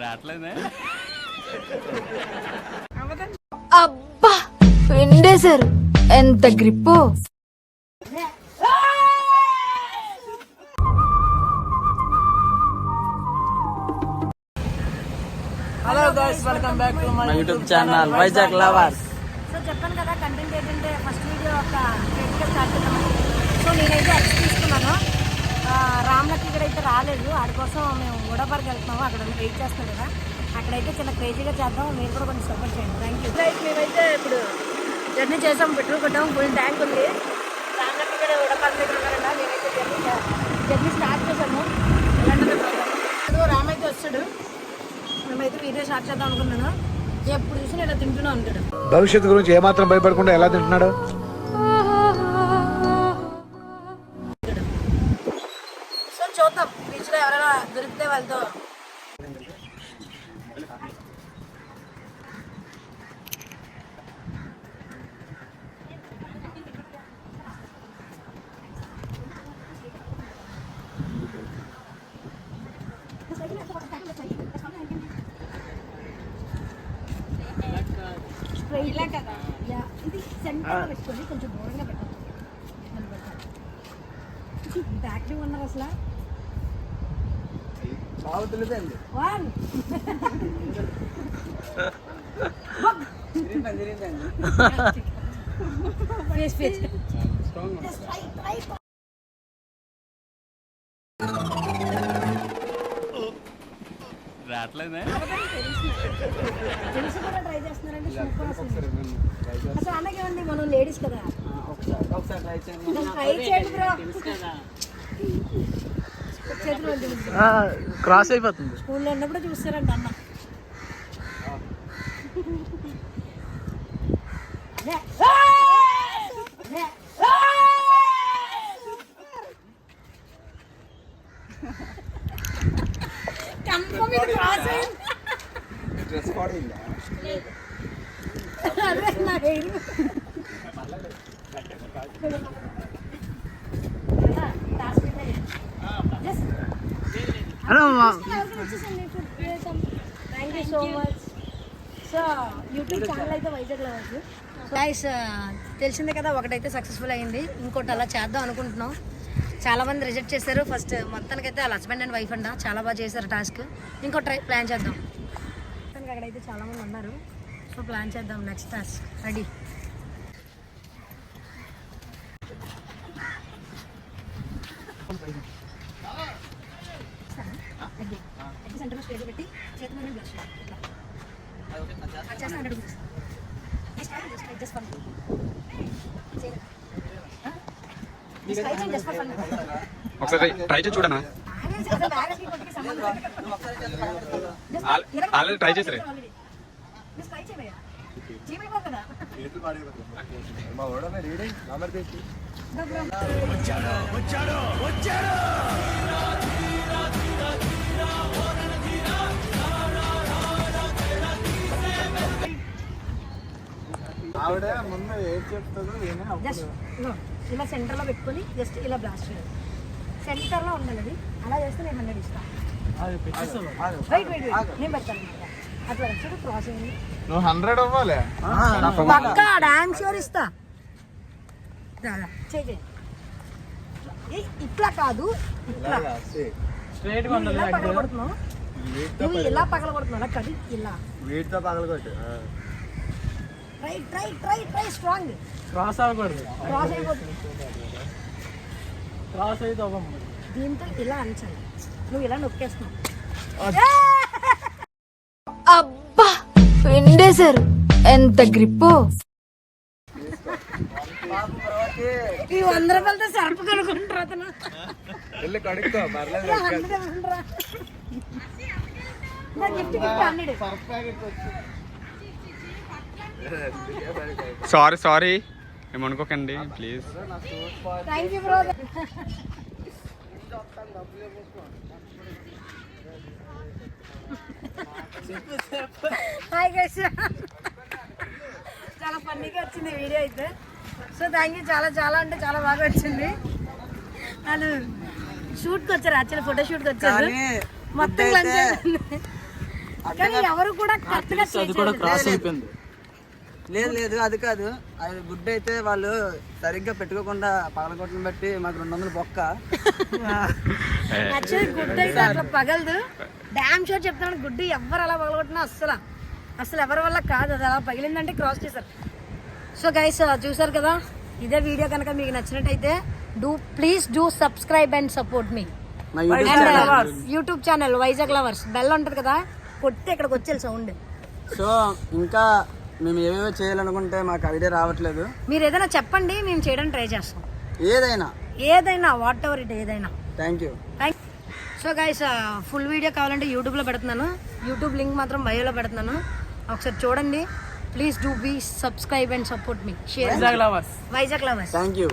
రావట్లేదే. అబ్బా పిండేశారు, ఎంత grip. Hello guys, welcome back to my YouTube channel Vizag lovers. So చెప్పాను కదా, కంటెంట్ ఏంటంటే ఫస్ట్ వీడియో ఒక క్రియేట్గా స్టార్ట్ చేద్దామని. సో నేనైతే ఎక్స్ తీసుకున్నాను. రామ్లకి ఇక్కడైతే రాలేదు, వాడి కోసం మేము గోడాపర్కి వెళ్తున్నాము. అక్కడ వెయిట్ చేస్తున్నాం కదా, అక్కడైతే చిన్న క్రేజీగా చేద్దాం. మీరు కూడా కొంచెం సపోర్ట్ చేయండి. Thank you. రైట్, మేమైతే ఇప్పుడు జర్నీ చేసాం, పెట్రోల్ కొట్టాము, ఫుల్ ట్యాంక్ ఉంది. రామ్లకి ఇక్కడ గోడాపర్కి దగ్గర ఉన్నారంట. నేనైతే జర్నీ స్టార్ట్ చేశాను. రామ్ అయితే వచ్చాడు, మేమైతే వీడియో స్టార్ట్ చేద్దాం అనుకున్నాను. ఎప్పుడు చూసి నేను తింటున్నాను అంటాడు. భవిష్యత్తు గురించి ఏమాత్రం భయపడకుండా ఎలా తింటున్నాడు. సో చూద్దాం, బీచ్ లో ఎవరైనా దొరికితే వాళ్ళతో. ఇలా కదా, ఇది సెంటర్ పెట్టుకొని కొంచెం దూరంగా పెట్టాలి. యాక్టివ్ ఉన్నారు అసలు. వన్ రావట్లేదే. తెలిసి కూడా ట్రై చేస్తున్నారంటే సూపర్. అసలు అలాగేమండి, మనం లేడీస్ కదా. ట్రై చేయండి బ్రో. క్రాస్ అయిపోతుంది. స్కూల్లో ఉన్నప్పుడు చూస్తారంట అన్న. Thank you so much. So YouTube channel అయితే వైజాగ్ లవర్స్. గైస్, తెలిసిందే కదా, ఒకటైతే సక్సెస్ఫుల్ అయింది, ఇంకోటి అలా చేద్దాం అనుకుంటున్నాం. చాలా మంది రిజెక్ట్ చేశారు. ఫస్ట్ మొత్తానికైతే వాళ్ళ హస్బెండ్ అండ్ వైఫ్ అంట చాలా బాగా చేశారు టాస్క్. ఇంకో ప్లాన్ చేద్దాం. మొత్తానికి అక్కడైతే చాలా మంది ఉన్నారు. సో ప్లాన్ చేద్దాం. Next task ready. సెంటర్లో స్టేజ్ పెట్టి చేతులు బ్లష్ ఇట్లా చేస్తా. 100 రూపీస్ జస్ట్ ఫన్. ఒకసారి ట్రై చేసి చూడనా. ఆల్రెడీ ట్రై చేసారే. ఆవిడ ముందు ఏం చెప్తుందో జస్ట్ ఇలా సెంటర్లో పెట్టుకొని జస్ట్ ఇలా బ్లాస్ట్ చేయాలి. సెంటర్లో ఉండాలి అది. అలా చేస్తే నేను 100 ఇస్తాను. వెయిట్ నేను పెడతాను. అట్లా వచ్చి క్రాస్ అయ్యింది. నువ్వు 100 అవ్వాలి. పక్కా డాన్స్ షోర్ ఇస్తా. చేయి. ఇట్లా కాదు, ఇట్లా ఇలా పగలగొడుతున్నావు. నువ్వు ఇలా పగలగొడుతున్నావు, అలా కాదు, ఇలా వీటితో పగలగొట్టు. Try strong. క్రాస్ అవ్వకూడదు. క్రాస్ అయిపోతుంది. క్రాస్ అయితే దీంతో ఇలా అంచాలి. నువ్వు ఇలా నొక్కేస్తున్నావు. అబ్బా పిండేశారు, ఎంత గ్రిప్పు. ఈ 100 రూపాయలతో సర్పు కనుక్కుంటారు అతను. గిఫ్ట్ సారీ సారీ, ఏమనుకోకండి please. Thank you bro. Hi guys, చాలా ఫన్నీగా వచ్చింది వీడియో అయితే. సో థ్యాంక్ యూ, చాలా చాలా అంటే చాలా బాగా వచ్చింది. వాళ్ళు షూట్కి వచ్చారు, యాక్చువల్లీ ఫోటో షూట్కి వచ్చారు. మొత్తం లంచ్ కానీ ఎవరు కూడా కరెక్ట్ గా అది కూడా క్రాస్ అయిపోయింది. లేదు లేదు అది కాదు, అది గుడ్డ అయితే వాళ్ళు సరిగ్గా పెట్టుకోకుండా పగలగొట్టలు బట్టి మాకు 200 బొక్క. యాక్చువల్లీ గుడ్డు అయితే అట్లా పగలదు. డామ్ షూర్ చెప్తాను, గుడ్డు ఎవరు అలా పగలగొట్టినా అసలు ఎవరి వల్ల కాదు, అది అలా పగిలిందంటే క్రాస్ చేశారు. సో గైస్ చూసారు కదా, ఇదే వీడియో కనుక మీకు నచ్చినట్టయితే please do subscribe and support మీ మా YouTube channel. YouTube channel Vizag lovers. Bell ఉంటుంది కదా, కొట్టి ఇక్కడికి వచ్చేది సౌండ్. సో ఇంకా మేము ఏవేవో చేయాలనుకుంటే మాకు ఐడియా రావట్లేదు. మీరు ఏదైనా చెప్పండి, మేము చేయడానికి ట్రై చేస్తాం. ఏదైనా వాట్ ఎవర్ ఇట్ ఏదైనా. Thank you. So guys full video కావాలంటే యూట్యూబ్లో పెడుతున్నాను. యూట్యూబ్ లింక్ మాత్రం బయోలో పెడుతున్నాను, ఒకసారి చూడండి. Please do be subscribe and support me. Share Vizag lovers. Thank you.